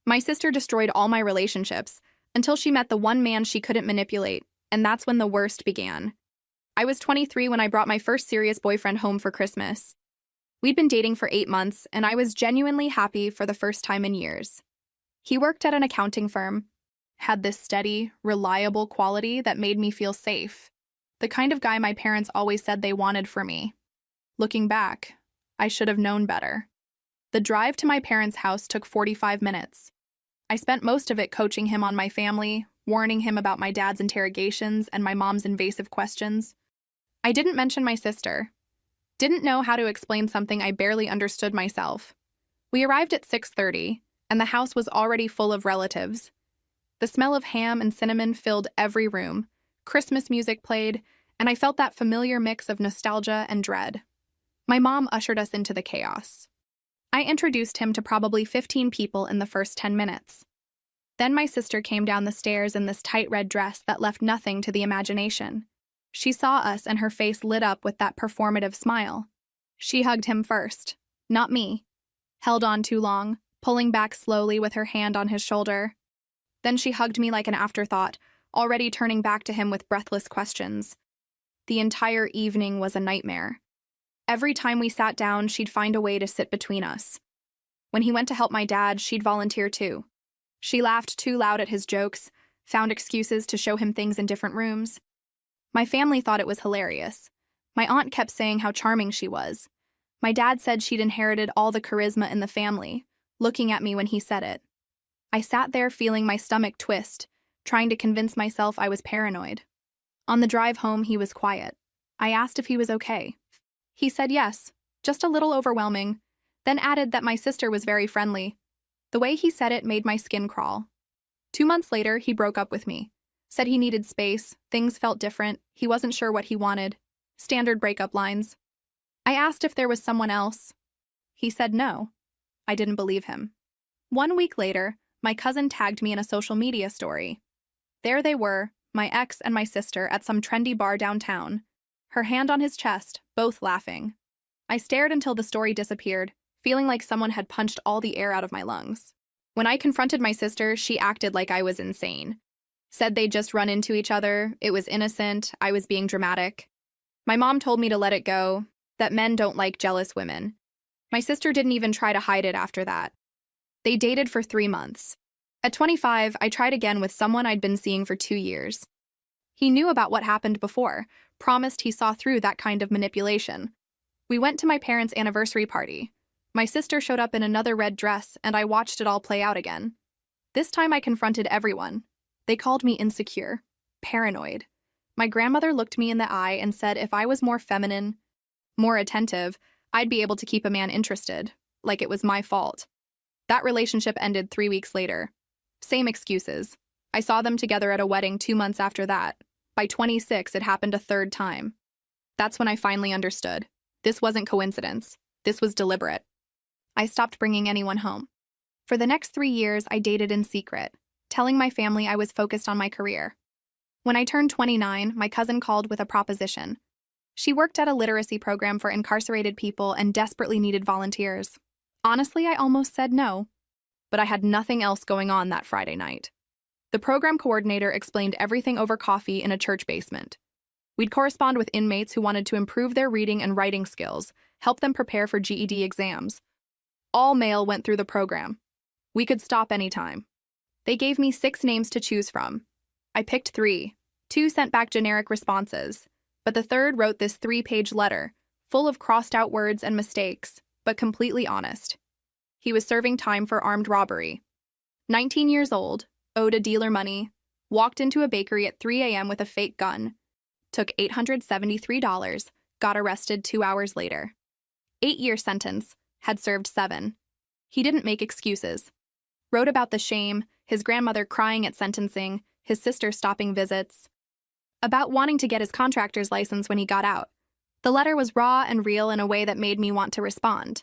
My sister destroyed all my relationships until she met the one man she couldn't manipulate, and that's when the worst began. I was 23 when I brought my first serious boyfriend home for Christmas. We'd been dating for 8 months, and I was genuinely happy for the first time in years. He worked at an accounting firm, had this steady, reliable quality that made me feel safe, the kind of guy my parents always said they wanted for me. Looking back, I should have known better. The drive to my parents' house took 45 minutes. I spent most of it coaching him on my family, warning him about my dad's interrogations and my mom's invasive questions. I didn't mention my sister. Didn't know how to explain something I barely understood myself. We arrived at 6:30, and the house was already full of relatives. The smell of ham and cinnamon filled every room, Christmas music played, and I felt that familiar mix of nostalgia and dread. My mom ushered us into the chaos. I introduced him to probably 15 people in the first 10 minutes. Then my sister came down the stairs in this tight red dress that left nothing to the imagination. She saw us and her face lit up with that performative smile. She hugged him first, not me. Held on too long, pulling back slowly with her hand on his shoulder. Then she hugged me like an afterthought, already turning back to him with breathless questions. The entire evening was a nightmare. Every time we sat down, she'd find a way to sit between us. When he went to help my dad, she'd volunteer too. She laughed too loud at his jokes, found excuses to show him things in different rooms. My family thought it was hilarious. My aunt kept saying how charming she was. My dad said she'd inherited all the charisma in the family, looking at me when he said it. I sat there feeling my stomach twist, trying to convince myself I was paranoid. On the drive home, he was quiet. I asked if he was okay. He said yes, just a little overwhelming, then added that my sister was very friendly. The way he said it made my skin crawl. 2 months later, he broke up with me. Said he needed space, things felt different, he wasn't sure what he wanted. Standard breakup lines. I asked if there was someone else. He said no. I didn't believe him. 1 week later, my cousin tagged me in a social media story. There they were, my ex and my sister at some trendy bar downtown, her hand on his chest, both laughing. I stared until the story disappeared, feeling like someone had punched all the air out of my lungs. When I confronted my sister, she acted like I was insane. Said they'd just run into each other, it was innocent, I was being dramatic. My mom told me to let it go, that men don't like jealous women. My sister didn't even try to hide it after that. They dated for 3 months. At 25, I tried again with someone I'd been seeing for 2 years. He knew about what happened before, promised he saw through that kind of manipulation. We went to my parents' anniversary party. My sister showed up in another red dress, and I watched it all play out again. This time I confronted everyone. They called me insecure, paranoid. My grandmother looked me in the eye and said if I was more feminine, more attentive, I'd be able to keep a man interested, like it was my fault. That relationship ended 3 weeks later. Same excuses. I saw them together at a wedding 2 months after that. By 26, it happened a third time. That's when I finally understood. This wasn't coincidence. This was deliberate. I stopped bringing anyone home. For the next 3 years, I dated in secret, telling my family I was focused on my career. When I turned 29, my cousin called with a proposition. She worked at a literacy program for incarcerated people and desperately needed volunteers. Honestly, I almost said no, but I had nothing else going on that Friday night. The program coordinator explained everything over coffee in a church basement. We'd correspond with inmates who wanted to improve their reading and writing skills, help them prepare for GED exams. All male went through the program. We could stop anytime. They gave me 6 names to choose from. I picked 3. 2 sent back generic responses, but the third wrote this 3-page letter, full of crossed-out words and mistakes, but completely honest. He was serving time for armed robbery. 19 years old, owed a dealer money, walked into a bakery at 3 a.m. with a fake gun, took $873, got arrested 2 hours later. 8-year sentence, had served 7. He didn't make excuses. Wrote about the shame, his grandmother crying at sentencing, his sister stopping visits. About wanting to get his contractor's license when he got out. The letter was raw and real in a way that made me want to respond.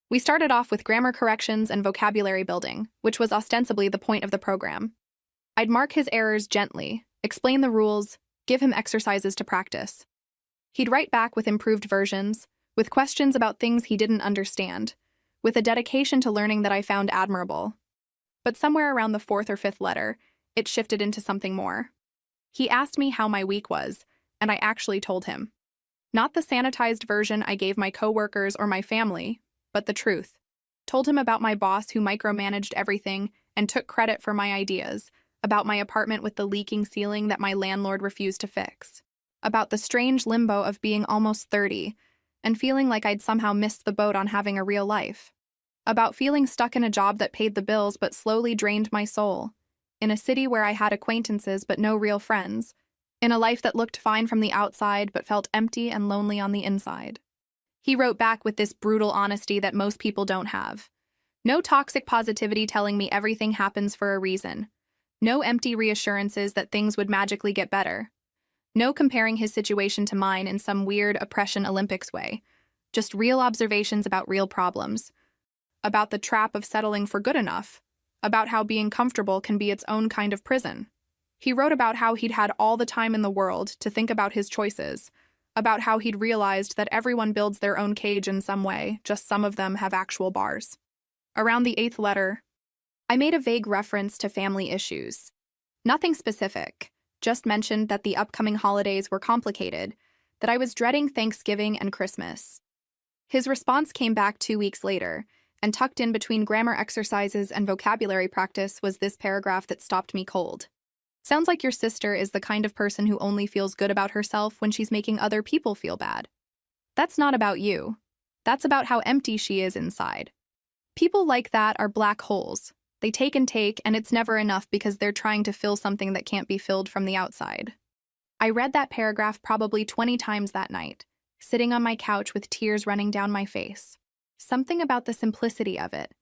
We started off with grammar corrections and vocabulary building, which was ostensibly the point of the program. I'd mark his errors gently, explain the rules, give him exercises to practice. He'd write back with improved versions, with questions about things he didn't understand, with a dedication to learning that I found admirable. But somewhere around the fourth or fifth letter, it shifted into something more. He asked me how my week was, and I actually told him. Not the sanitized version I gave my coworkers or my family, but the truth. Told him about my boss who micromanaged everything and took credit for my ideas, about my apartment with the leaking ceiling that my landlord refused to fix, about the strange limbo of being almost 30 and feeling like I'd somehow missed the boat on having a real life, about feeling stuck in a job that paid the bills but slowly drained my soul, in a city where I had acquaintances but no real friends, in a life that looked fine from the outside but felt empty and lonely on the inside. He wrote back with this brutal honesty that most people don't have. No toxic positivity telling me everything happens for a reason. No empty reassurances that things would magically get better. No comparing his situation to mine in some weird oppression Olympics way. Just real observations about real problems. About the trap of settling for good enough. About how being comfortable can be its own kind of prison. He wrote about how he'd had all the time in the world to think about his choices. About how he'd realized that everyone builds their own cage in some way, just some of them have actual bars. Around the eighth letter, I made a vague reference to family issues. Nothing specific, just mentioned that the upcoming holidays were complicated, that I was dreading Thanksgiving and Christmas. His response came back 2 weeks later, and tucked in between grammar exercises and vocabulary practice was this paragraph that stopped me cold. Sounds like your sister is the kind of person who only feels good about herself when she's making other people feel bad. That's not about you. That's about how empty she is inside. People like that are black holes. They take, and it's never enough because they're trying to fill something that can't be filled from the outside. I read that paragraph probably 20 times that night, sitting on my couch with tears running down my face. Something about the simplicity of it,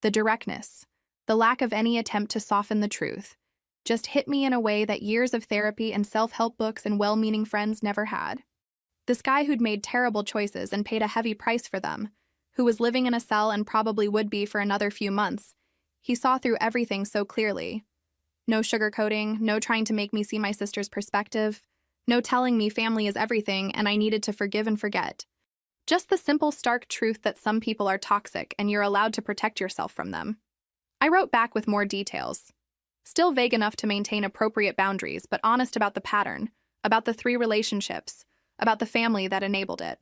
the directness, the lack of any attempt to soften the truth, just hit me in a way that years of therapy and self-help books and well-meaning friends never had. This guy who'd made terrible choices and paid a heavy price for them, who was living in a cell and probably would be for another few months, he saw through everything so clearly. No sugarcoating, no trying to make me see my sister's perspective, no telling me family is everything and I needed to forgive and forget. Just the simple, stark truth that some people are toxic and you're allowed to protect yourself from them. I wrote back with more details. Still vague enough to maintain appropriate boundaries, but honest about the pattern, about the 3 relationships, about the family that enabled it.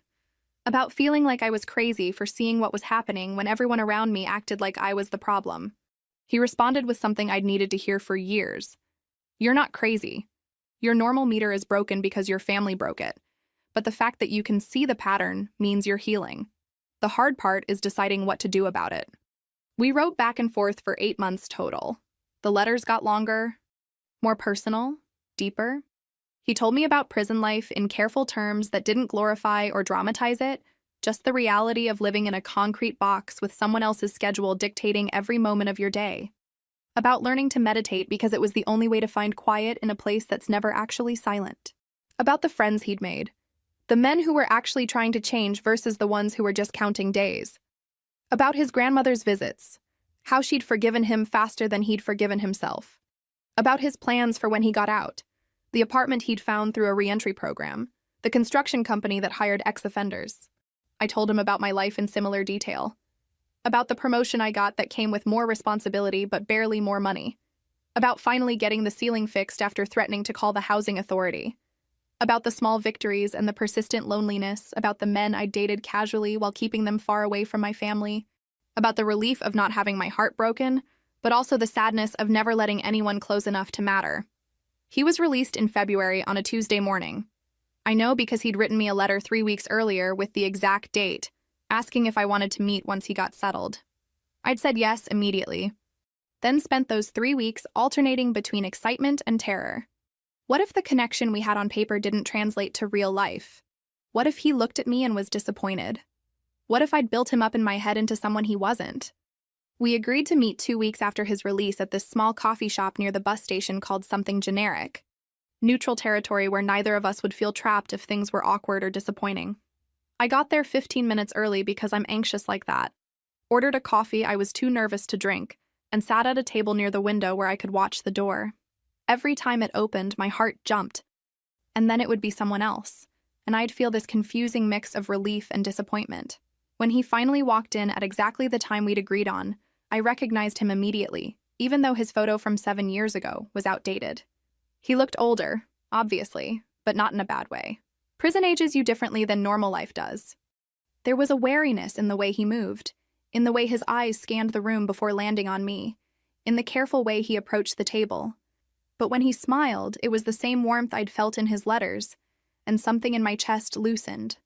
About feeling like I was crazy for seeing what was happening when everyone around me acted like I was the problem. He responded with something I'd needed to hear for years. You're not crazy. Your normal meter is broken because your family broke it. But the fact that you can see the pattern means you're healing. The hard part is deciding what to do about it. We wrote back and forth for 8 months total. The letters got longer, more personal, deeper. He told me about prison life in careful terms that didn't glorify or dramatize it, just the reality of living in a concrete box with someone else's schedule dictating every moment of your day. About learning to meditate because it was the only way to find quiet in a place that's never actually silent. About the friends he'd made. The men who were actually trying to change versus the ones who were just counting days. About his grandmother's visits. How she'd forgiven him faster than he'd forgiven himself. About his plans for when he got out. The apartment he'd found through a reentry program. The construction company that hired ex-offenders. I told him about my life in similar detail. About the promotion I got that came with more responsibility but barely more money. About finally getting the ceiling fixed after threatening to call the housing authority. About the small victories and the persistent loneliness, about the men I dated casually while keeping them far away from my family. About the relief of not having my heart broken, but also the sadness of never letting anyone close enough to matter. He was released in February on a Tuesday morning. I know because he'd written me a letter 3 weeks earlier with the exact date, asking if I wanted to meet once he got settled. I'd said yes immediately. Then spent those 3 weeks alternating between excitement and terror. What if the connection we had on paper didn't translate to real life? What if he looked at me and was disappointed? What if I'd built him up in my head into someone he wasn't? We agreed to meet 2 weeks after his release at this small coffee shop near the bus station called something generic. Neutral territory where neither of us would feel trapped if things were awkward or disappointing. I got there 15 minutes early because I'm anxious like that. Ordered a coffee I was too nervous to drink, and sat at a table near the window where I could watch the door. Every time it opened, my heart jumped. And then it would be someone else, and I'd feel this confusing mix of relief and disappointment. When he finally walked in at exactly the time we'd agreed on, I recognized him immediately. even though his photo from 7 years ago was outdated. He looked older, obviously, but not in a bad way. Prison ages you differently than normal life does. There was a wariness in the way he moved, in the way his eyes scanned the room before landing on me, in the careful way he approached the table. But when he smiled, it was the same warmth I'd felt in his letters, and something in my chest loosened.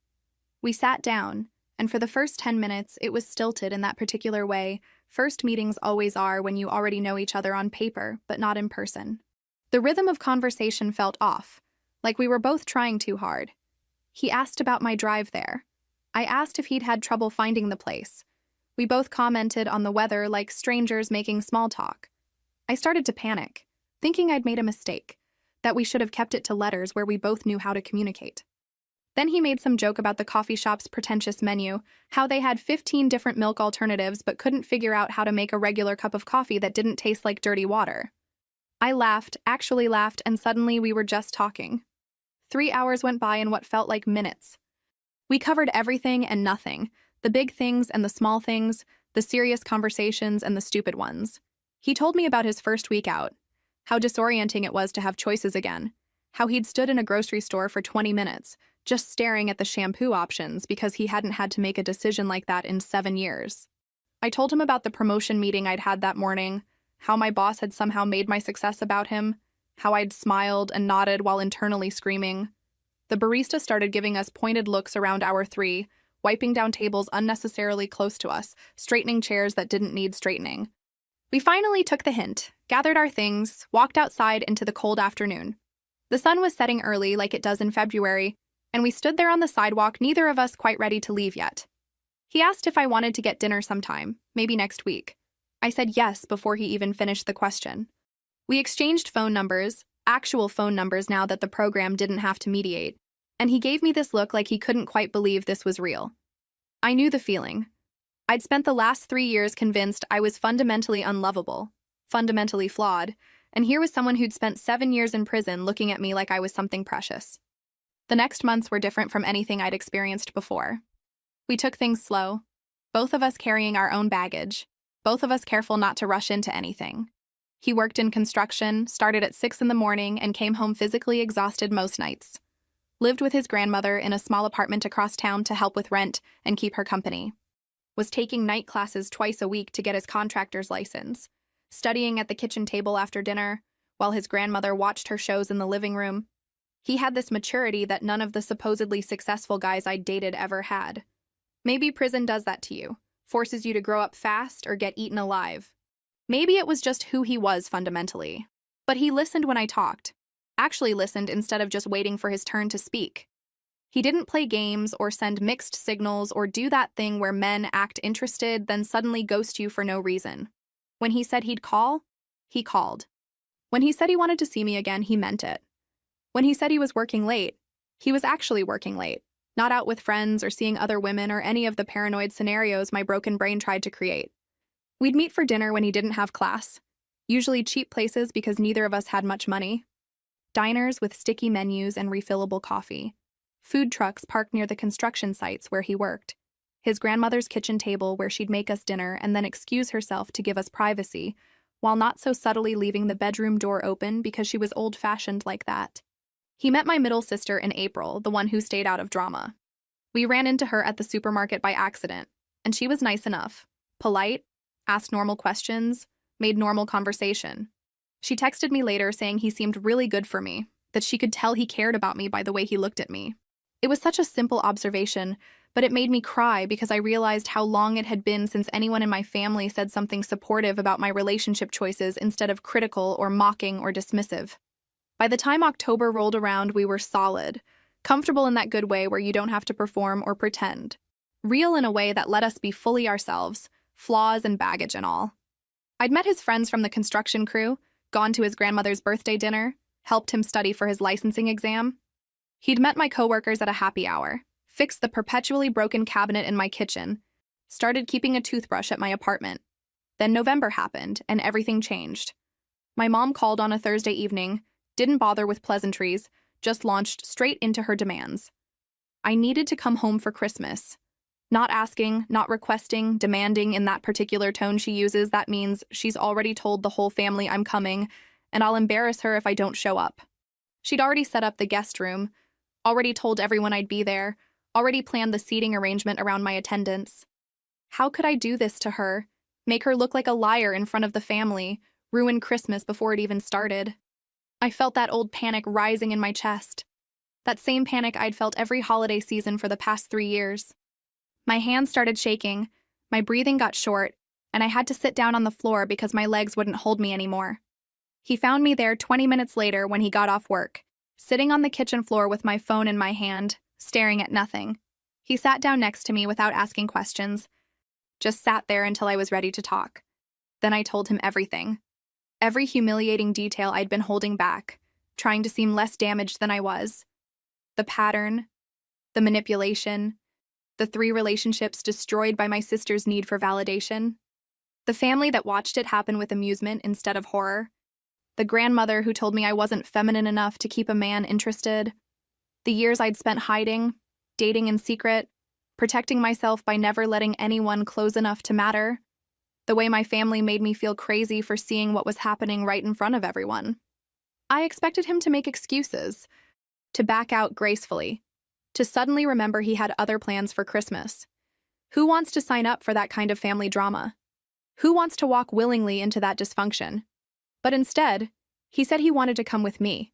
We sat down, and for the first 10 minutes, it was stilted in that particular way first meetings always are when you already know each other on paper, but not in person. The rhythm of conversation felt off, like we were both trying too hard. He asked about my drive there. I asked if he'd had trouble finding the place. We both commented on the weather like strangers making small talk. I started to panic, thinking I'd made a mistake, that we should have kept it to letters where we both knew how to communicate. Then he made some joke about the coffee shop's pretentious menu, how they had 15 different milk alternatives but couldn't figure out how to make a regular cup of coffee that didn't taste like dirty water. I laughed, actually laughed, and suddenly we were just talking. 3 hours went by in what felt like minutes. We covered everything and nothing, the big things and the small things, the serious conversations and the stupid ones. He told me about his first week out, how disorienting it was to have choices again, how he'd stood in a grocery store for 20 minutes, just staring at the shampoo options because he hadn't had to make a decision like that in 7 years. I told him about the promotion meeting I'd had that morning, how my boss had somehow made my success about him, how I'd smiled and nodded while internally screaming. The barista started giving us pointed looks around hour 3, wiping down tables unnecessarily close to us, straightening chairs that didn't need straightening. We finally took the hint, gathered our things, walked outside into the cold afternoon. The sun was setting early like it does in February, and we stood there on the sidewalk, neither of us quite ready to leave yet. He asked if I wanted to get dinner sometime, maybe next week. I said yes before he even finished the question. We exchanged phone numbers, actual phone numbers now that the program didn't have to mediate, and he gave me this look like he couldn't quite believe this was real. I knew the feeling. I'd spent the last 3 years convinced I was fundamentally unlovable, fundamentally flawed, and here was someone who'd spent 7 years in prison looking at me like I was something precious. The next months were different from anything I'd experienced before. We took things slow, both of us carrying our own baggage, both of us careful not to rush into anything. He worked in construction, started at 6 in the morning, and came home physically exhausted most nights. Lived with his grandmother in a small apartment across town to help with rent and keep her company. Was taking night classes twice a week to get his contractor's license. Studying at the kitchen table after dinner, while his grandmother watched her shows in the living room. He had this maturity that none of the supposedly successful guys I'd dated ever had. Maybe prison does that to you, forces you to grow up fast or get eaten alive. Maybe it was just who he was fundamentally. But he listened when I talked. Actually listened instead of just waiting for his turn to speak. He didn't play games or send mixed signals or do that thing where men act interested then suddenly ghost you for no reason. When he said he'd call, he called. When he said he wanted to see me again, he meant it. When he said he was working late, he was actually working late, not out with friends or seeing other women or any of the paranoid scenarios my broken brain tried to create. We'd meet for dinner when he didn't have class, usually cheap places because neither of us had much money. Diners with sticky menus and refillable coffee. Food trucks parked near the construction sites where he worked. His grandmother's kitchen table where she'd make us dinner and then excuse herself to give us privacy, while not so subtly leaving the bedroom door open because she was old-fashioned like that. He met my middle sister in April, the one who stayed out of drama. We ran into her at the supermarket by accident, and she was nice enough, polite, asked normal questions, made normal conversation. She texted me later saying he seemed really good for me, that she could tell he cared about me by the way he looked at me. It was such a simple observation, but it made me cry because I realized how long it had been since anyone in my family said something supportive about my relationship choices instead of critical or mocking or dismissive. By the time October rolled around, we were solid, comfortable in that good way where you don't have to perform or pretend, real in a way that let us be fully ourselves, flaws and baggage and all. I'd met his friends from the construction crew, gone to his grandmother's birthday dinner, helped him study for his licensing exam. He'd met my coworkers at a happy hour, fixed the perpetually broken cabinet in my kitchen, started keeping a toothbrush at my apartment. Then November happened, and everything changed. My mom called on a Thursday evening, didn't bother with pleasantries, just launched straight into her demands. I needed to come home for Christmas. Not asking, not requesting, demanding in that particular tone she uses, that means she's already told the whole family I'm coming, and I'll embarrass her if I don't show up. She'd already set up the guest room, already told everyone I'd be there, already planned the seating arrangement around my attendance. How could I do this to her? Make her look like a liar in front of the family, ruin Christmas before it even started? I felt that old panic rising in my chest. That same panic I'd felt every holiday season for the past 3 years. My hands started shaking, my breathing got short, and I had to sit down on the floor because my legs wouldn't hold me anymore. He found me there 20 minutes later when he got off work, sitting on the kitchen floor with my phone in my hand, staring at nothing. He sat down next to me without asking questions, just sat there until I was ready to talk. Then I told him everything. Every humiliating detail I'd been holding back, trying to seem less damaged than I was. The pattern, the manipulation, the 3 relationships destroyed by my sister's need for validation, the family that watched it happen with amusement instead of horror, the grandmother who told me I wasn't feminine enough to keep a man interested, the years I'd spent hiding, dating in secret, protecting myself by never letting anyone close enough to matter, the way my family made me feel crazy for seeing what was happening right in front of everyone. I expected him to make excuses, to back out gracefully, to suddenly remember he had other plans for Christmas. Who wants to sign up for that kind of family drama? Who wants to walk willingly into that dysfunction? But instead, he said he wanted to come with me,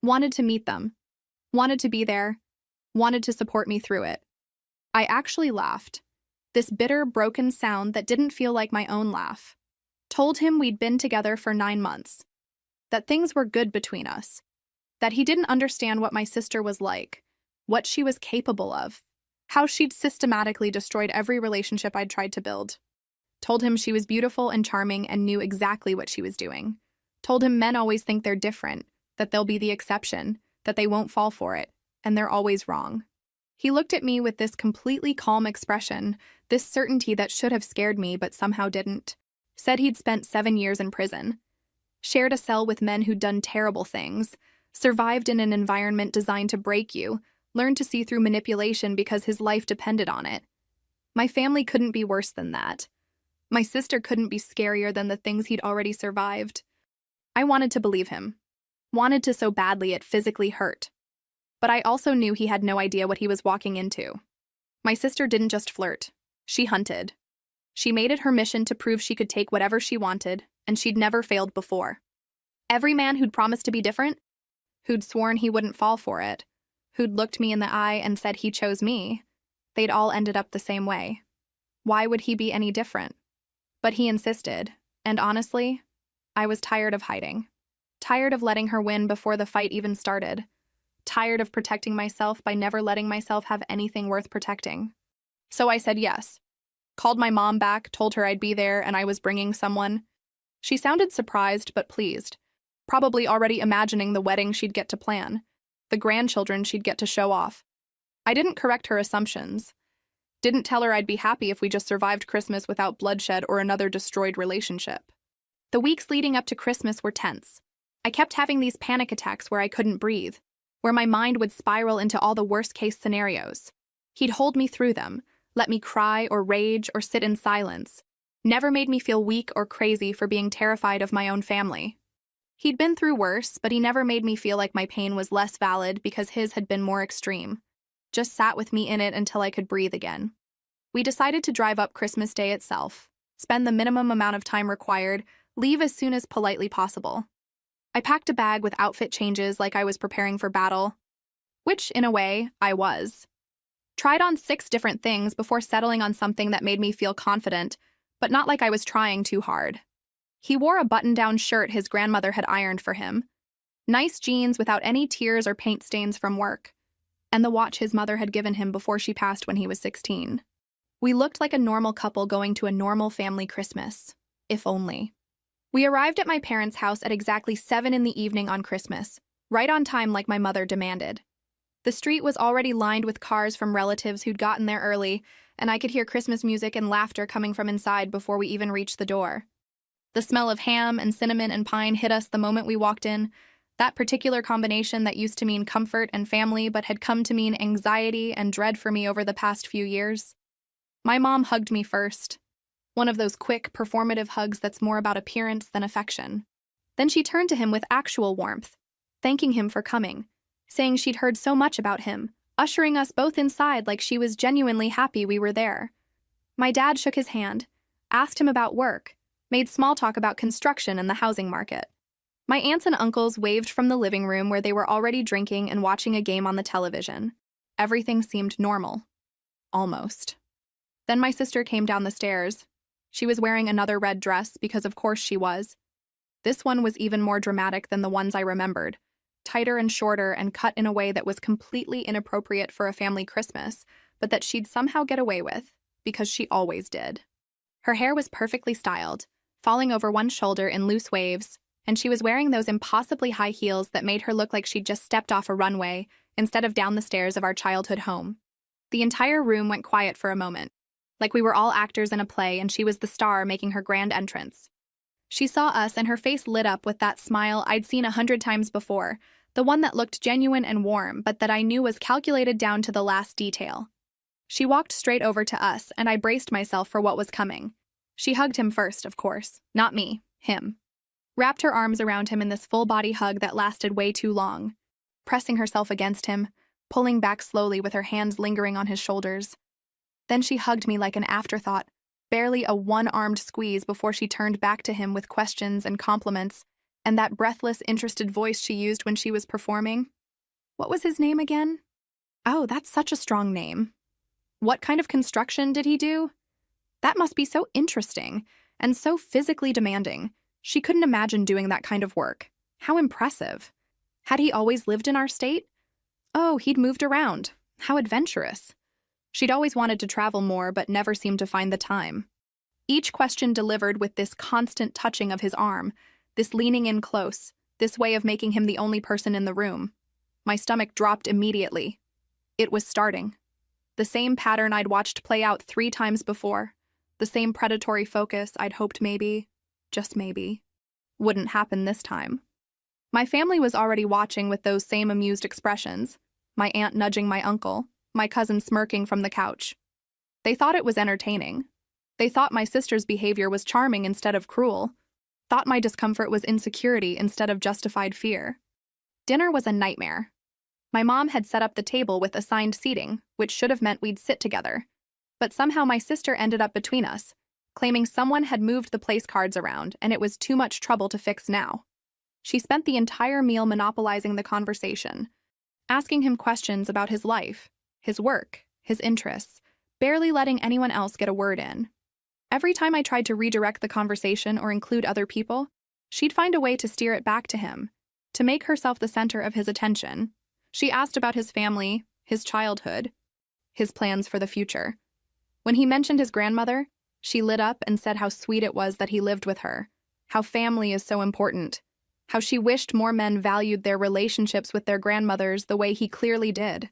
wanted to meet them, wanted to be there, wanted to support me through it. I actually laughed, this bitter, broken sound that didn't feel like my own laugh. Told him we'd been together for 9 months, that things were good between us, that he didn't understand what my sister was like, what she was capable of, how she'd systematically destroyed every relationship I'd tried to build. Told him she was beautiful and charming and knew exactly what she was doing. Told him men always think they're different, that they'll be the exception, that they won't fall for it, and they're always wrong. He looked at me with this completely calm expression, this certainty that should have scared me but somehow didn't. Said he'd spent 7 years in prison, shared a cell with men who'd done terrible things, survived in an environment designed to break you, learned to see through manipulation because his life depended on it. My family couldn't be worse than that. My sister couldn't be scarier than the things he'd already survived. I wanted to believe him. Wanted to so badly it physically hurt. But I also knew he had no idea what he was walking into. My sister didn't just flirt. She hunted. She made it her mission to prove she could take whatever she wanted, and she'd never failed before. Every man who'd promised to be different, who'd sworn he wouldn't fall for it, who'd looked me in the eye and said he chose me, they'd all ended up the same way. Why would he be any different? But he insisted, and honestly, I was tired of hiding. Tired of letting her win before the fight even started. Tired of protecting myself by never letting myself have anything worth protecting. So I said yes. Called my mom back, told her I'd be there and I was bringing someone. She sounded surprised but pleased, probably already imagining the wedding she'd get to plan, the grandchildren she'd get to show off. I didn't correct her assumptions. Didn't tell her I'd be happy if we just survived Christmas without bloodshed or another destroyed relationship. The weeks leading up to Christmas were tense. I kept having these panic attacks where I couldn't breathe, where my mind would spiral into all the worst-case scenarios. He'd hold me through them, let me cry or rage or sit in silence. Never made me feel weak or crazy for being terrified of my own family. He'd been through worse, but he never made me feel like my pain was less valid because his had been more extreme. Just sat with me in it until I could breathe again. We decided to drive up Christmas Day itself, spend the minimum amount of time required, leave as soon as politely possible. I packed a bag with outfit changes like I was preparing for battle, which, in a way, I was. Tried on 6 different things before settling on something that made me feel confident, but not like I was trying too hard. He wore a button-down shirt his grandmother had ironed for him, nice jeans without any tears or paint stains from work, and the watch his mother had given him before she passed when he was 16. We looked like a normal couple going to a normal family Christmas, if only. We arrived at my parents' house at exactly 7 in the evening on Christmas, right on time like my mother demanded. The street was already lined with cars from relatives who'd gotten there early, and I could hear Christmas music and laughter coming from inside before we even reached the door. The smell of ham and cinnamon and pine hit us the moment we walked in, that particular combination that used to mean comfort and family but had come to mean anxiety and dread for me over the past few years. My mom hugged me first. One of those quick, performative hugs that's more about appearance than affection. Then she turned to him with actual warmth, thanking him for coming, saying she'd heard so much about him, ushering us both inside like she was genuinely happy we were there. My dad shook his hand, asked him about work, made small talk about construction and the housing market. My aunts and uncles waved from the living room where they were already drinking and watching a game on the television. Everything seemed normal. Almost. Then my sister came down the stairs. She was wearing another red dress because of course she was. This one was even more dramatic than the ones I remembered, tighter and shorter and cut in a way that was completely inappropriate for a family Christmas, but that she'd somehow get away with, because she always did. Her hair was perfectly styled, falling over one shoulder in loose waves, and she was wearing those impossibly high heels that made her look like she'd just stepped off a runway instead of down the stairs of our childhood home. The entire room went quiet for a moment, like we were all actors in a play and she was the star making her grand entrance. She saw us and her face lit up with that smile I'd seen 100 times before, the one that looked genuine and warm, but that I knew was calculated down to the last detail. She walked straight over to us, and I braced myself for what was coming. She hugged him first, of course, not me, him. Wrapped her arms around him in this full-body hug that lasted way too long, pressing herself against him, pulling back slowly with her hands lingering on his shoulders. Then she hugged me like an afterthought, barely a one-armed squeeze before she turned back to him with questions and compliments, and that breathless, interested voice she used when she was performing. What was his name again? Oh, that's such a strong name. What kind of construction did he do? That must be so interesting, and so physically demanding. She couldn't imagine doing that kind of work. How impressive. Had he always lived in our state? Oh, he'd moved around. How adventurous. She'd always wanted to travel more, but never seemed to find the time. Each question delivered with this constant touching of his arm, this leaning in close, this way of making him the only person in the room. My stomach dropped immediately. It was starting. The same pattern I'd watched play out 3 times before. The same predatory focus I'd hoped maybe, just maybe, wouldn't happen this time. My family was already watching with those same amused expressions, my aunt nudging my uncle, my cousin smirking from the couch. They thought it was entertaining. They thought my sister's behavior was charming instead of cruel, thought my discomfort was insecurity instead of justified fear. Dinner was a nightmare. My mom had set up the table with assigned seating, which should have meant we'd sit together. But somehow my sister ended up between us, claiming someone had moved the place cards around and it was too much trouble to fix now. She spent the entire meal monopolizing the conversation, asking him questions about his life, his work, his interests, barely letting anyone else get a word in. Every time I tried to redirect the conversation or include other people, she'd find a way to steer it back to him, to make herself the center of his attention. She asked about his family, his childhood, his plans for the future. When he mentioned his grandmother, she lit up and said how sweet it was that he lived with her, how family is so important, how she wished more men valued their relationships with their grandmothers the way he clearly did.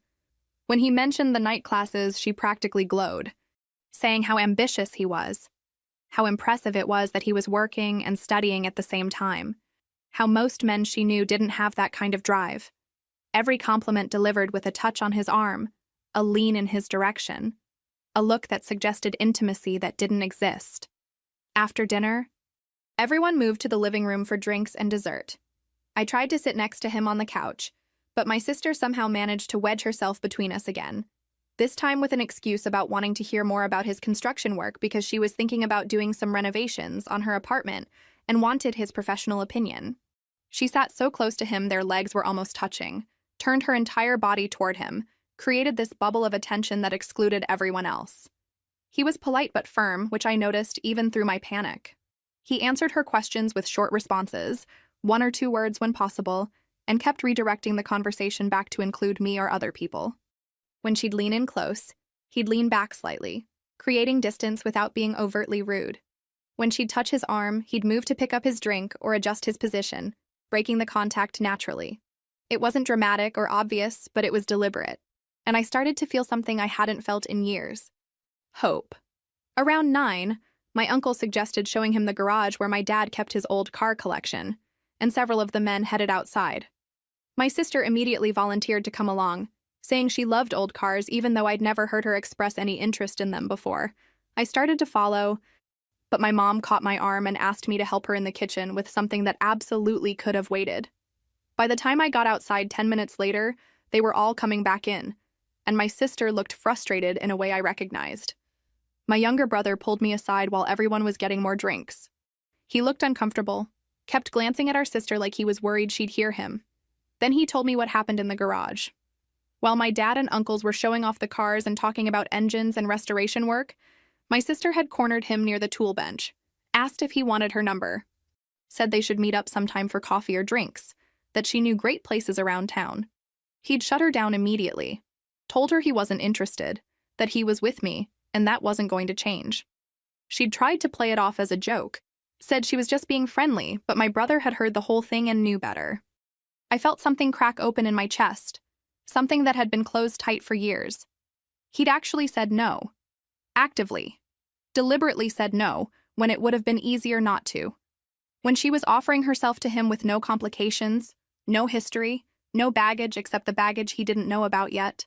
When he mentioned the night classes, she practically glowed, saying how ambitious he was, how impressive it was that he was working and studying at the same time, how most men she knew didn't have that kind of drive. Every compliment delivered with a touch on his arm, a lean in his direction, a look that suggested intimacy that didn't exist. After dinner, everyone moved to the living room for drinks and dessert. I tried to sit next to him on the couch, but my sister somehow managed to wedge herself between us again, this time with an excuse about wanting to hear more about his construction work because she was thinking about doing some renovations on her apartment and wanted his professional opinion. She sat so close to him their legs were almost touching, turned her entire body toward him, created this bubble of attention that excluded everyone else. He was polite but firm, which I noticed even through my panic. He answered her questions with short responses, 1 or 2 words when possible, and kept redirecting the conversation back to include me or other people. When she'd lean in close, he'd lean back slightly, creating distance without being overtly rude. When she'd touch his arm, he'd move to pick up his drink or adjust his position, breaking the contact naturally. It wasn't dramatic or obvious, but it was deliberate, and I started to feel something I hadn't felt in years. Hope. Around 9, my uncle suggested showing him the garage where my dad kept his old car collection, and several of the men headed outside. My sister immediately volunteered to come along, saying she loved old cars even though I'd never heard her express any interest in them before. I started to follow, but my mom caught my arm and asked me to help her in the kitchen with something that absolutely could have waited. By the time I got outside 10 minutes later, they were all coming back in, and my sister looked frustrated in a way I recognized. My younger brother pulled me aside while everyone was getting more drinks. He looked uncomfortable, kept glancing at our sister like he was worried she'd hear him. Then he told me what happened in the garage. While my dad and uncles were showing off the cars and talking about engines and restoration work, my sister had cornered him near the tool bench, asked if he wanted her number, said they should meet up sometime for coffee or drinks, that she knew great places around town. He'd shut her down immediately, told her he wasn't interested, that he was with me, and that wasn't going to change. She'd tried to play it off as a joke, said she was just being friendly, but my brother had heard the whole thing and knew better. I felt something crack open in my chest, something that had been closed tight for years. He'd actually said no. Actively. Deliberately said no, when it would have been easier not to. When she was offering herself to him with no complications, no history, no baggage except the baggage he didn't know about yet.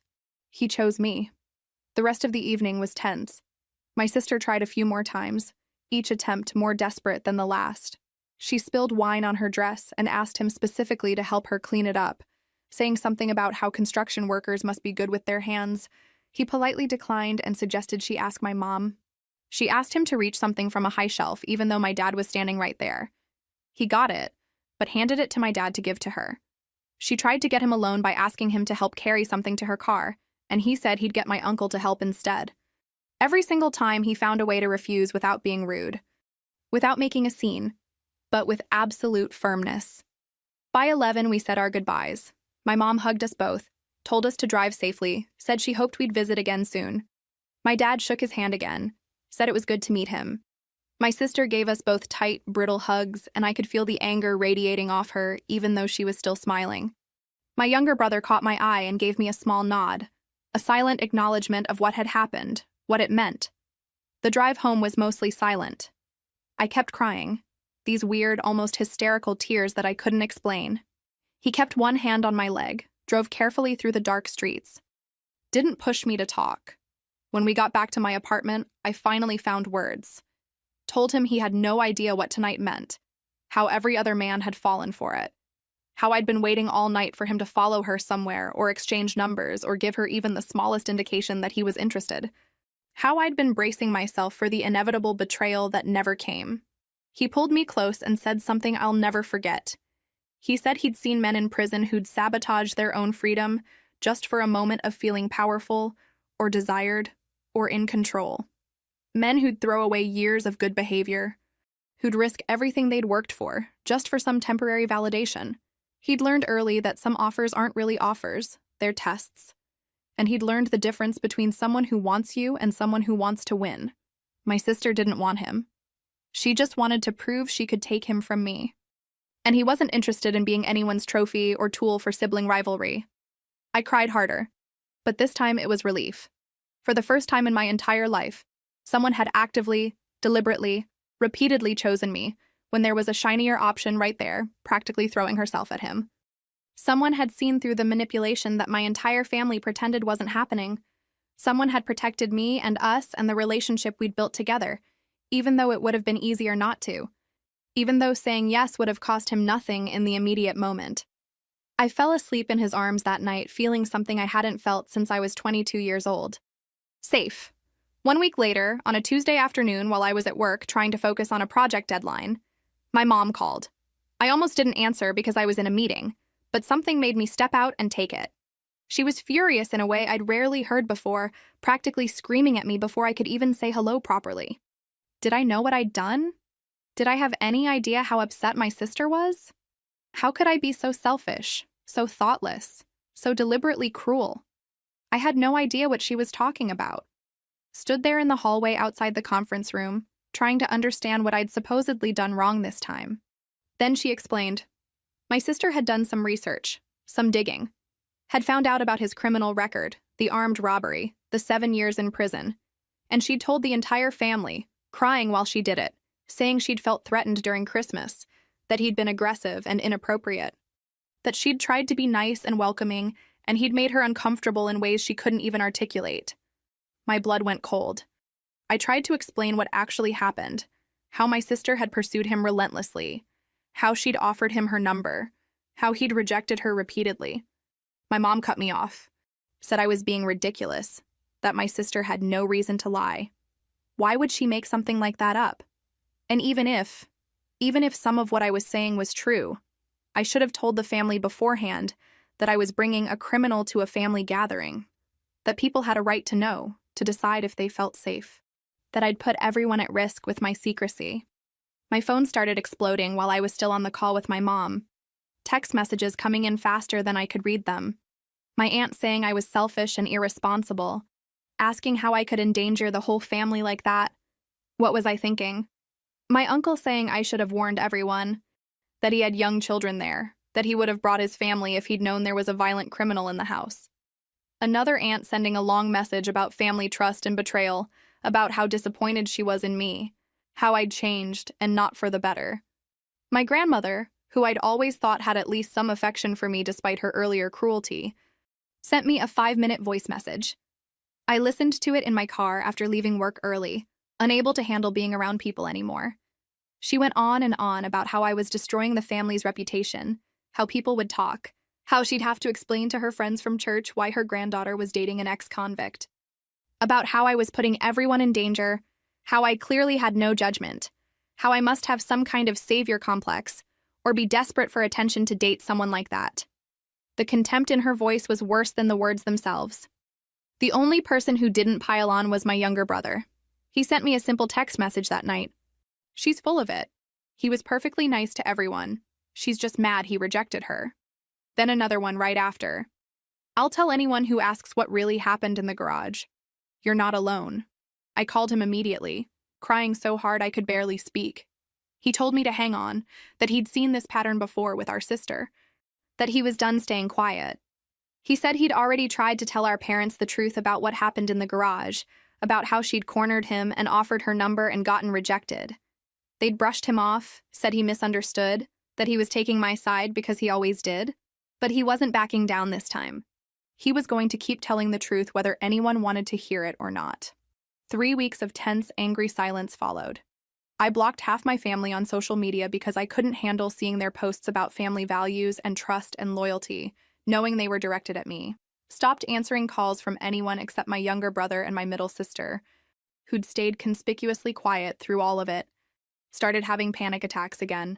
He chose me. The rest of the evening was tense. My sister tried a few more times, each attempt more desperate than the last. She spilled wine on her dress and asked him specifically to help her clean it up, saying something about how construction workers must be good with their hands. He politely declined and suggested she ask my mom. She asked him to reach something from a high shelf, even though my dad was standing right there. He got it, but handed it to my dad to give to her. She tried to get him alone by asking him to help carry something to her car, and he said he'd get my uncle to help instead. Every single time he found a way to refuse without being rude, without making a scene, but with absolute firmness. By 11, we said our goodbyes. My mom hugged us both, told us to drive safely, said she hoped we'd visit again soon. My dad shook his hand again, said it was good to meet him. My sister gave us both tight, brittle hugs, and I could feel the anger radiating off her, even though she was still smiling. My younger brother caught my eye and gave me a small nod, a silent acknowledgement of what had happened, what it meant. The drive home was mostly silent. I kept crying, these weird, almost hysterical tears that I couldn't explain. He kept one hand on my leg, drove carefully through the dark streets. Didn't push me to talk. When we got back to my apartment, I finally found words. Told him he had no idea what tonight meant, how every other man had fallen for it, how I'd been waiting all night for him to follow her somewhere or exchange numbers or give her even the smallest indication that he was interested, how I'd been bracing myself for the inevitable betrayal that never came. He pulled me close and said something I'll never forget. He said he'd seen men in prison who'd sabotaged their own freedom just for a moment of feeling powerful or desired or in control. Men who'd throw away years of good behavior, who'd risk everything they'd worked for just for some temporary validation. He'd learned early that some offers aren't really offers, they're tests. And he'd learned the difference between someone who wants you and someone who wants to win. My sister didn't want him. She just wanted to prove she could take him from me. And he wasn't interested in being anyone's trophy or tool for sibling rivalry. I cried harder, but this time it was relief. For the first time in my entire life, someone had actively, deliberately, repeatedly chosen me when there was a shinier option right there, practically throwing herself at him. Someone had seen through the manipulation that my entire family pretended wasn't happening. Someone had protected me and us and the relationship we'd built together, even though it would have been easier not to. Even though saying yes would have cost him nothing in the immediate moment. I fell asleep in his arms that night, feeling something I hadn't felt since I was 22 years old. Safe. 1 week later, on a Tuesday afternoon while I was at work trying to focus on a project deadline, my mom called. I almost didn't answer because I was in a meeting, but something made me step out and take it. She was furious in a way I'd rarely heard before, practically screaming at me before I could even say hello properly. Did I know what I'd done? Did I have any idea how upset my sister was? How could I be so selfish, so thoughtless, so deliberately cruel? I had no idea what she was talking about. Stood there in the hallway outside the conference room, trying to understand what I'd supposedly done wrong this time. Then she explained. My sister had done some research, some digging, had found out about his criminal record, the armed robbery, the 7 years in prison, and she'd told the entire family, crying while she did it, saying she'd felt threatened during Christmas, that he'd been aggressive and inappropriate, that she'd tried to be nice and welcoming and he'd made her uncomfortable in ways she couldn't even articulate. My blood went cold. I tried to explain what actually happened, how my sister had pursued him relentlessly, how she'd offered him her number, how he'd rejected her repeatedly. My mom cut me off, said I was being ridiculous, that my sister had no reason to lie. Why would she make something like that up? And even if some of what I was saying was true, I should have told the family beforehand that I was bringing a criminal to a family gathering, that people had a right to know, to decide if they felt safe, that I'd put everyone at risk with my secrecy. My phone started exploding while I was still on the call with my mom, text messages coming in faster than I could read them. My aunt saying I was selfish and irresponsible, asking how I could endanger the whole family like that. What was I thinking? My uncle saying I should have warned everyone, that he had young children there, that he would have brought his family if he'd known there was a violent criminal in the house. Another aunt sending a long message about family trust and betrayal, about how disappointed she was in me, how I'd changed and not for the better. My grandmother, who I'd always thought had at least some affection for me despite her earlier cruelty, sent me a 5-minute voice message. I listened to it in my car after leaving work early, unable to handle being around people anymore. She went on and on about how I was destroying the family's reputation, how people would talk, how she'd have to explain to her friends from church why her granddaughter was dating an ex-convict, about how I was putting everyone in danger, how I clearly had no judgment, how I must have some kind of savior complex, or be desperate for attention to date someone like that. The contempt in her voice was worse than the words themselves. The only person who didn't pile on was my younger brother. He sent me a simple text message that night. She's full of it. He was perfectly nice to everyone. She's just mad he rejected her. Then another one right after. I'll tell anyone who asks what really happened in the garage. You're not alone. I called him immediately, crying so hard I could barely speak. He told me to hang on, that he'd seen this pattern before with our sister, that he was done staying quiet. He said he'd already tried to tell our parents the truth about what happened in the garage, about how she'd cornered him and offered her number and gotten rejected. They'd brushed him off, said he misunderstood, that he was taking my side because he always did. But he wasn't backing down this time. He was going to keep telling the truth whether anyone wanted to hear it or not. 3 weeks of tense, angry silence followed. I blocked half my family on social media because I couldn't handle seeing their posts about family values and trust and loyalty, knowing they were directed at me. Stopped answering calls from anyone except my younger brother and my middle sister, who'd stayed conspicuously quiet through all of it. Started having panic attacks again,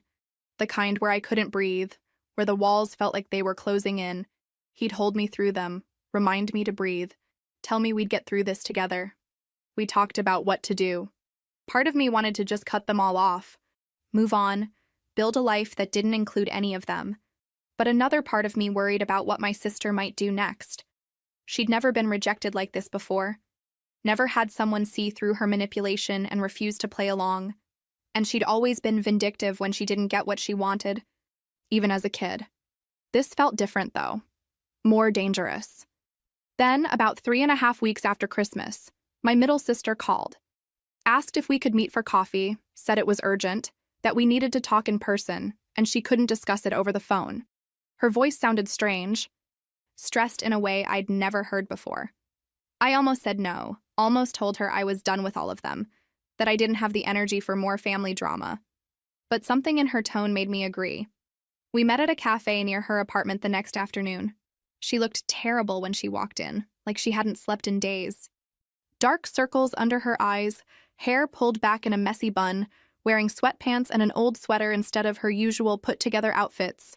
the kind where I couldn't breathe, where the walls felt like they were closing in. He'd hold me through them, remind me to breathe, tell me we'd get through this together. We talked about what to do. Part of me wanted to just cut them all off, move on, build a life that didn't include any of them. But another part of me worried about what my sister might do next. She'd never been rejected like this before, never had someone see through her manipulation and refuse to play along. And she'd always been vindictive when she didn't get what she wanted, even as a kid. This felt different, though. More dangerous. Then, about 3.5 weeks after Christmas, my middle sister called. Asked if we could meet for coffee, said it was urgent, that we needed to talk in person, and she couldn't discuss it over the phone. Her voice sounded strange, stressed in a way I'd never heard before. I almost said no, almost told her I was done with all of them, that I didn't have the energy for more family drama. But something in her tone made me agree. We met at a cafe near her apartment the next afternoon. She looked terrible when she walked in, like she hadn't slept in days. Dark circles under her eyes, hair pulled back in a messy bun, wearing sweatpants and an old sweater instead of her usual put-together outfits.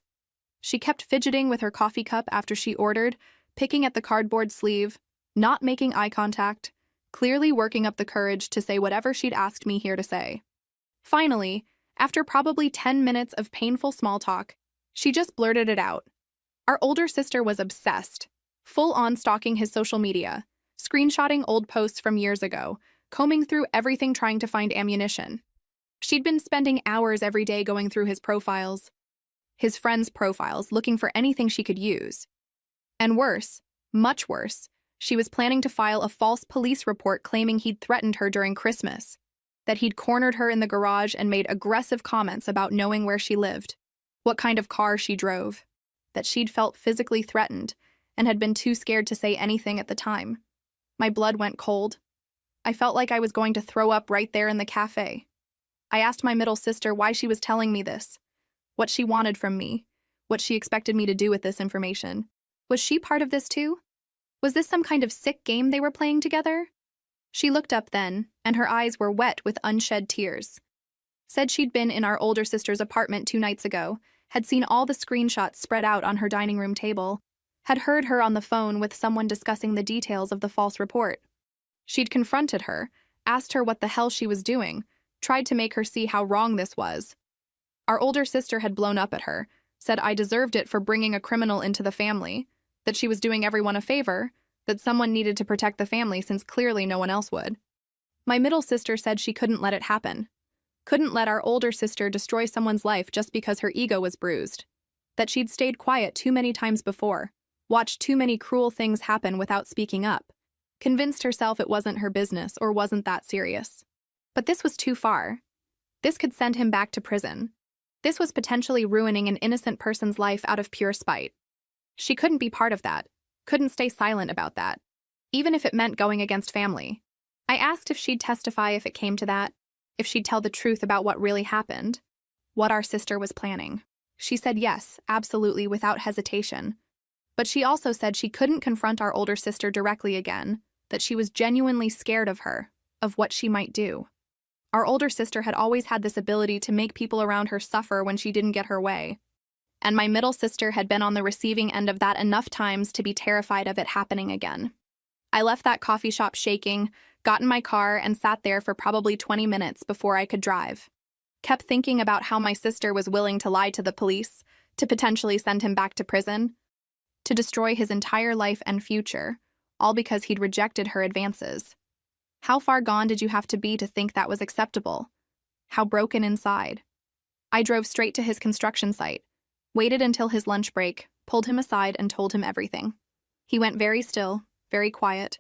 She kept fidgeting with her coffee cup after she ordered, picking at the cardboard sleeve, not making eye contact, clearly working up the courage to say whatever she'd asked me here to say. Finally, after probably 10 minutes of painful small talk, she just blurted it out. Our older sister was obsessed, full-on stalking his social media, screenshotting old posts from years ago, combing through everything trying to find ammunition. She'd been spending hours every day going through his profiles, his friends' profiles, looking for anything she could use. And worse, much worse, she was planning to file a false police report claiming he'd threatened her during Christmas, that he'd cornered her in the garage and made aggressive comments about knowing where she lived, what kind of car she drove, that she'd felt physically threatened, and had been too scared to say anything at the time. My blood went cold. I felt like I was going to throw up right there in the cafe. I asked my middle sister why she was telling me this, what she wanted from me, what she expected me to do with this information. Was she part of this too? Was this some kind of sick game they were playing together? She looked up then, and her eyes were wet with unshed tears. Said she'd been in our older sister's apartment 2 nights ago, had seen all the screenshots spread out on her dining room table, had heard her on the phone with someone discussing the details of the false report. She'd confronted her, asked her what the hell she was doing, tried to make her see how wrong this was. Our older sister had blown up at her, said I deserved it for bringing a criminal into the family, that she was doing everyone a favor, that someone needed to protect the family since clearly no one else would. My middle sister said she couldn't let it happen. Couldn't let our older sister destroy someone's life just because her ego was bruised. That she'd stayed quiet too many times before, watched too many cruel things happen without speaking up, convinced herself it wasn't her business or wasn't that serious. But this was too far. This could send him back to prison. This was potentially ruining an innocent person's life out of pure spite. She couldn't be part of that, couldn't stay silent about that, even if it meant going against family. I asked if she'd testify if it came to that, if she'd tell the truth about what really happened, what our sister was planning. She said yes, absolutely, without hesitation. But she also said she couldn't confront our older sister directly again, that she was genuinely scared of her, of what she might do. Our older sister had always had this ability to make people around her suffer when she didn't get her way. And my middle sister had been on the receiving end of that enough times to be terrified of it happening again. I left that coffee shop shaking, got in my car, and sat there for probably 20 minutes before I could drive. Kept thinking about how my sister was willing to lie to the police, to potentially send him back to prison, to destroy his entire life and future, all because he'd rejected her advances. How far gone did you have to be to think that was acceptable? How broken inside? I drove straight to his construction site, waited until his lunch break, pulled him aside, and told him everything. He went very still, very quiet,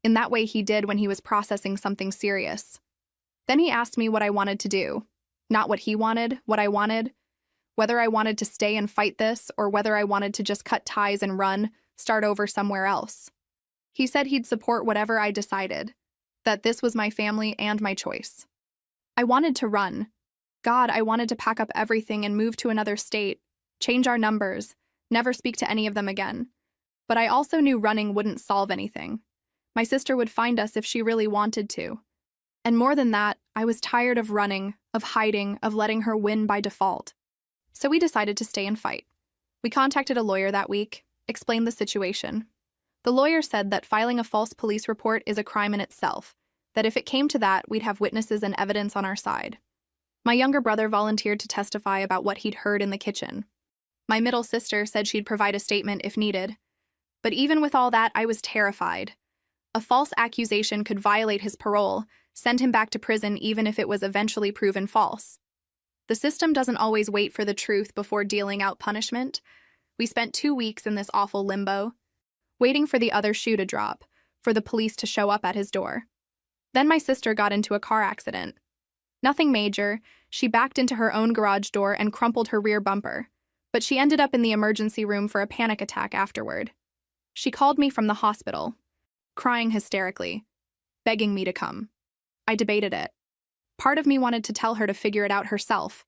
in that way he did when he was processing something serious. Then he asked me what I wanted to do. Not what he wanted, what I wanted. Whether I wanted to stay and fight this, or whether I wanted to just cut ties and run, start over somewhere else. He said he'd support whatever I decided, that this was my family and my choice. I wanted to run. God, I wanted to pack up everything and move to another state, change our numbers, never speak to any of them again. But I also knew running wouldn't solve anything. My sister would find us if she really wanted to. And more than that, I was tired of running, of hiding, of letting her win by default. So we decided to stay and fight. We contacted a lawyer that week, explained the situation. The lawyer said that filing a false police report is a crime in itself, that if it came to that, we'd have witnesses and evidence on our side. My younger brother volunteered to testify about what he'd heard in the kitchen. My middle sister said she'd provide a statement if needed. But even with all that, I was terrified. A false accusation could violate his parole, send him back to prison even if it was eventually proven false. The system doesn't always wait for the truth before dealing out punishment. We spent 2 weeks in this awful limbo, waiting for the other shoe to drop, for the police to show up at his door. Then my sister got into a car accident. Nothing major, she backed into her own garage door and crumpled her rear bumper, but she ended up in the emergency room for a panic attack afterward. She called me from the hospital, crying hysterically, begging me to come. I debated it. Part of me wanted to tell her to figure it out herself,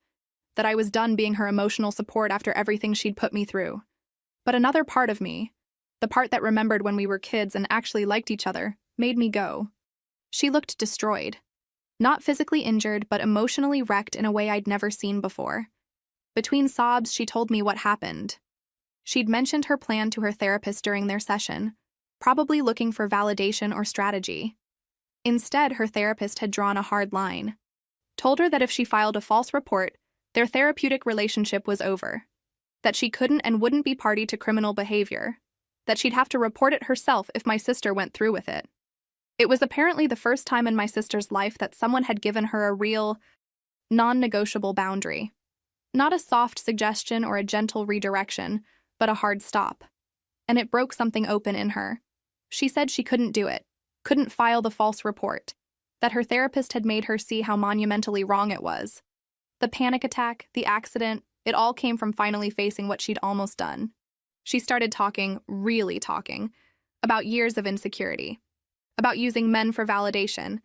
that I was done being her emotional support after everything she'd put me through. But another part of me, the part that remembered when we were kids and actually liked each other, made me go. She looked destroyed. Not physically injured, but emotionally wrecked in a way I'd never seen before. Between sobs, she told me what happened. She'd mentioned her plan to her therapist during their session, probably looking for validation or strategy. Instead, her therapist had drawn a hard line. Told her that if she filed a false report, their therapeutic relationship was over. That she couldn't and wouldn't be party to criminal behavior. That she'd have to report it herself if my sister went through with it. It was apparently the first time in my sister's life that someone had given her a real, non-negotiable boundary. Not a soft suggestion or a gentle redirection, but a hard stop. And it broke something open in her. She said she couldn't do it, couldn't file the false report, that her therapist had made her see how monumentally wrong it was. The panic attack, the accident, it all came from finally facing what she'd almost done. She started talking, really talking, about years of insecurity, about using men for validation,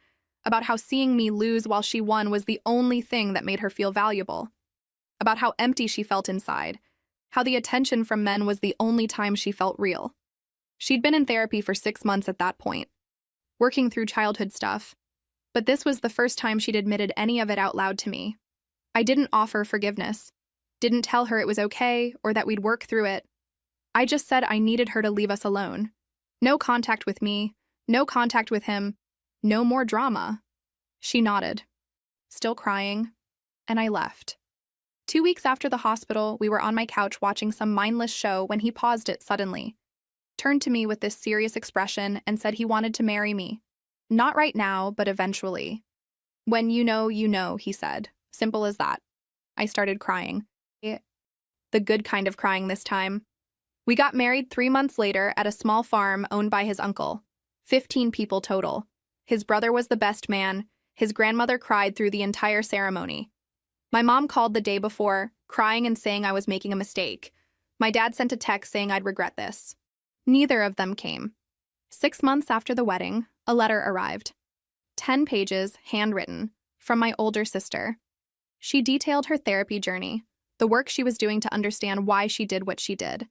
about how seeing me lose while she won was the only thing that made her feel valuable, about how empty she felt inside, how the attention from men was the only time she felt real. She'd been in therapy for 6 months at that point, working through childhood stuff, but this was the first time she'd admitted any of it out loud to me. I didn't offer forgiveness, didn't tell her it was okay or that we'd work through it. I just said I needed her to leave us alone. No contact with me, no contact with him, no more drama. She nodded, still crying, and I left. 2 weeks after the hospital, we were on my couch watching some mindless show when he paused it suddenly, turned to me with this serious expression and said he wanted to marry me. Not right now, but eventually. When you know, he said. Simple as that. I started crying. The good kind of crying this time. We got married 3 months later at a small farm owned by his uncle. 15 people total. His brother was the best man. His grandmother cried through the entire ceremony. My mom called the day before, crying and saying I was making a mistake. My dad sent a text saying I'd regret this. Neither of them came. 6 months after the wedding, a letter arrived. 10 pages, handwritten, from my older sister. She detailed her therapy journey, the work she was doing to understand why she did what she did.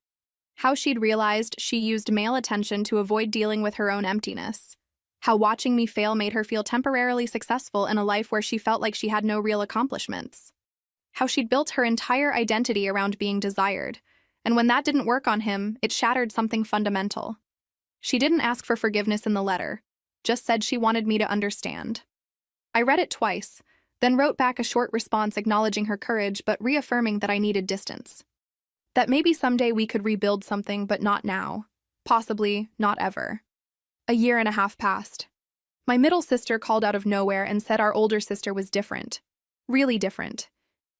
How she'd realized she used male attention to avoid dealing with her own emptiness. How watching me fail made her feel temporarily successful in a life where she felt like she had no real accomplishments. How she'd built her entire identity around being desired, and when that didn't work on him, it shattered something fundamental. She didn't ask for forgiveness in the letter, just said she wanted me to understand. I read it twice, then wrote back a short response acknowledging her courage but reaffirming that I needed distance. That maybe someday we could rebuild something, but not now. Possibly not ever. 1.5 years passed. My middle sister called out of nowhere and said our older sister was different. Really different.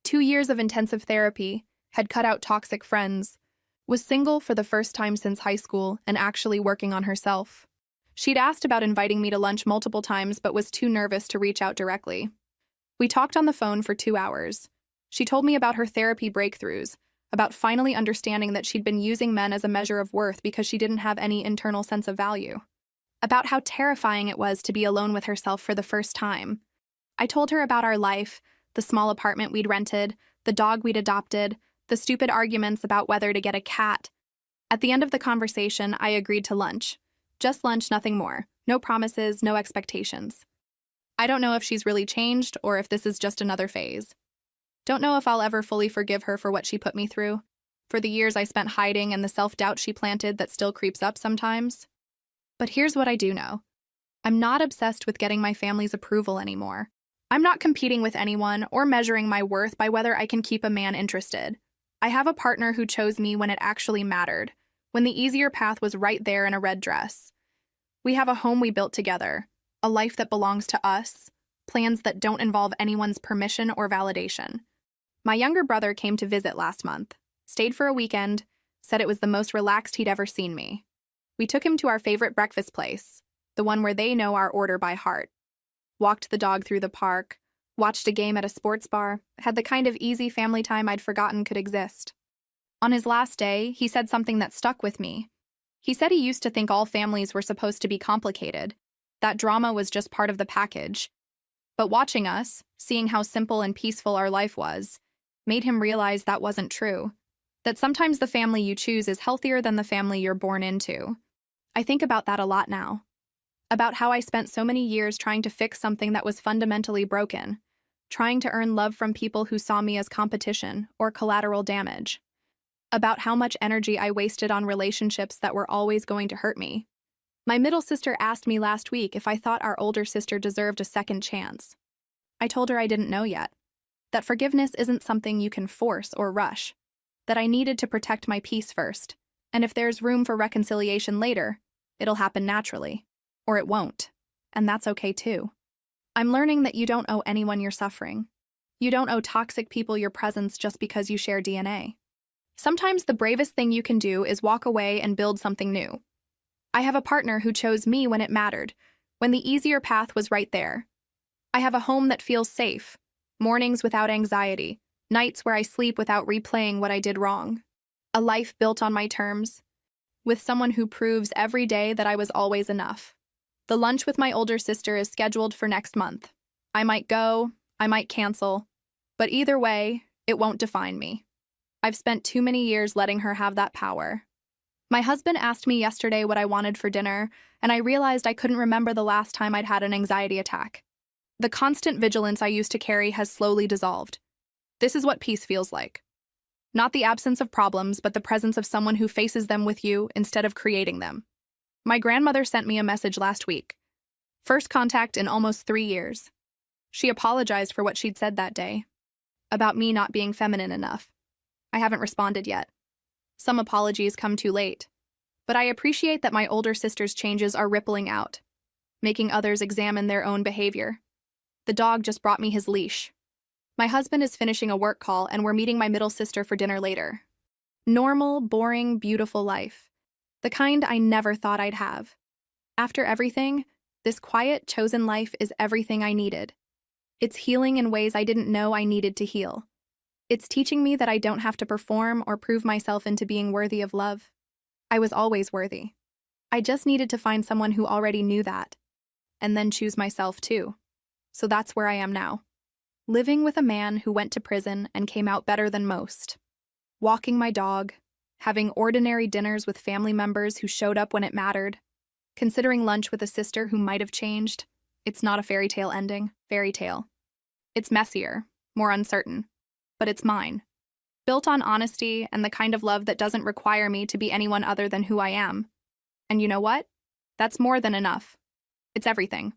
2 years of intensive therapy, had cut out toxic friends, was single for the first time since high school and actually working on herself. She'd asked about inviting me to lunch multiple times but was too nervous to reach out directly. We talked on the phone for 2 hours. She told me about her therapy breakthroughs, about finally understanding that she'd been using men as a measure of worth because she didn't have any internal sense of value. About how terrifying it was to be alone with herself for the first time. I told her about our life, the small apartment we'd rented, the dog we'd adopted, the stupid arguments about whether to get a cat. At the end of the conversation, I agreed to lunch. Just lunch, nothing more. No promises, no expectations. I don't know if she's really changed or if this is just another phase. Don't know if I'll ever fully forgive her for what she put me through, for the years I spent hiding and the self-doubt she planted that still creeps up sometimes. But here's what I do know. I'm not obsessed with getting my family's approval anymore. I'm not competing with anyone or measuring my worth by whether I can keep a man interested. I have a partner who chose me when it actually mattered, when the easier path was right there in a red dress. We have a home we built together, a life that belongs to us, plans that don't involve anyone's permission or validation. My younger brother came to visit last month, stayed for a weekend, said it was the most relaxed he'd ever seen me. We took him to our favorite breakfast place, the one where they know our order by heart. Walked the dog through the park, watched a game at a sports bar, had the kind of easy family time I'd forgotten could exist. On his last day, he said something that stuck with me. He said he used to think all families were supposed to be complicated, that drama was just part of the package. But watching us, seeing how simple and peaceful our life was, made him realize that wasn't true. That sometimes the family you choose is healthier than the family you're born into. I think about that a lot now. About how I spent so many years trying to fix something that was fundamentally broken, trying to earn love from people who saw me as competition or collateral damage. About how much energy I wasted on relationships that were always going to hurt me. My middle sister asked me last week if I thought our older sister deserved a second chance. I told her I didn't know yet. That forgiveness isn't something you can force or rush. That I needed to protect my peace first. And if there's room for reconciliation later, it'll happen naturally. Or it won't. And that's okay too. I'm learning that you don't owe anyone your suffering. You don't owe toxic people your presence just because you share DNA. Sometimes the bravest thing you can do is walk away and build something new. I have a partner who chose me when it mattered, when the easier path was right there. I have a home that feels safe, mornings without anxiety, nights where I sleep without replaying what I did wrong. A life built on my terms, with someone who proves every day that I was always enough. The lunch with my older sister is scheduled for next month. I might go, I might cancel, but either way, it won't define me. I've spent too many years letting her have that power. My husband asked me yesterday what I wanted for dinner, and I realized I couldn't remember the last time I'd had an anxiety attack. The constant vigilance I used to carry has slowly dissolved. This is what peace feels like. Not the absence of problems, but the presence of someone who faces them with you instead of creating them. My grandmother sent me a message last week. First contact in almost 3 years. She apologized for what she'd said that day, about me not being feminine enough. I haven't responded yet. Some apologies come too late. But I appreciate that my older sister's changes are rippling out, making others examine their own behavior. The dog just brought me his leash. My husband is finishing a work call, and we're meeting my middle sister for dinner later. Normal, boring, beautiful life. The kind I never thought I'd have. After everything, this quiet, chosen life is everything I needed. It's healing in ways I didn't know I needed to heal. It's teaching me that I don't have to perform or prove myself into being worthy of love. I was always worthy. I just needed to find someone who already knew that, and then choose myself too. So that's where I am now. Living with a man who went to prison and came out better than most. Walking my dog, having ordinary dinners with family members who showed up when it mattered, considering lunch with a sister who might have changed. It's not a fairy tale ending, fairy tale. It's messier, more uncertain, but it's mine. Built on honesty and the kind of love that doesn't require me to be anyone other than who I am. And you know what? That's more than enough. It's everything.